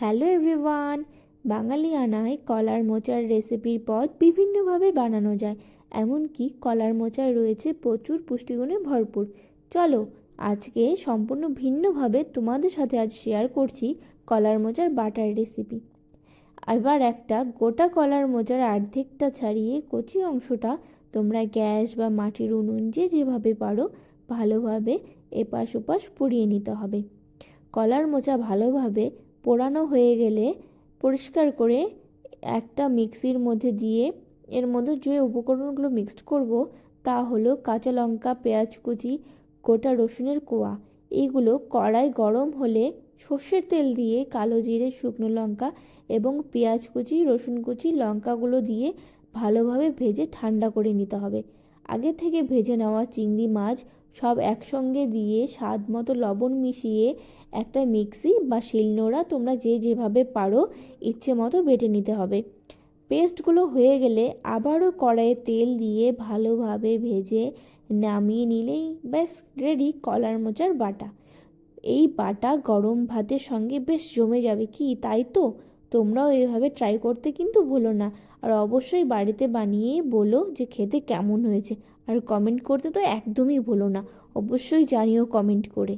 Hello everyone. বাঙালিয়ানায় কলার মোচার রেসিপির পদ বিভিন্নভাবে বানানো যায়, এমনকি কলার মোচায় রয়েছে প্রচুর পুষ্টিগুণে ভরপুর। চলো আজকে সম্পূর্ণ ভিন্নভাবে তোমাদের সাথে আজ শেয়ার করছি কলার মোচার বাটার রেসিপি। এবার একটা গোটা কলার মোচার অর্ধেকটা ছাড়িয়ে কচি অংশটা তোমরা গ্যাস বা মাটির উনুন যেভাবে পারো ভালোভাবে এপাশ ওপাশ পুড়িয়ে নিতে হবে। কলার মোচা ভালোভাবে পোড়ানো হয়ে গেলে পরিষ্কার করে একটা মিক্সির মধ্যে দিয়ে এর মধ্যে যে উপকরণগুলো মিক্সড করব তা হলো কাঁচা লঙ্কা, পেঁয়াজ কুচি, গোটা রসুনের কোয়া। এইগুলো কড়াই গরম হলে সর্ষের তেল দিয়ে কালো জিরে, শুকনো লঙ্কা এবং পেঁয়াজ কুচি, রসুন কুচি, লঙ্কাগুলো দিয়ে ভালোভাবে ভেজে ঠান্ডা করে নিতে হবে। আগে থেকে ভেজে নেওয়া চিংড়ি মাছ সব একসঙ্গে দিয়ে স্বাদ মতো লবণ মিশিয়ে একটা মিক্সি বা শিলনোড়া তোমরা যেভাবে পারো ইচ্ছে মতো বেটে নিতে হবে। পেস্টগুলো হয়ে গেলে আবারও কড়াইয়ে তেল দিয়ে ভালোভাবে ভেজে নামিয়ে নিলেই ব্যাস রেডি কলার মোচার বাটা। এই বাটা গরম ভাতের সঙ্গে বেশ জমে যাবে, কি তাই তো? তোমরাও এভাবে ট্রাই করতে কিন্তু ভুলো না। আর অবশ্যই বাড়িতে বানিয়ে বলো যে খেতে কেমন হয়েছে। আর কমেন্ট করতে তো একদমই ভুলো না, অবশ্যই জানিও কমেন্ট করে।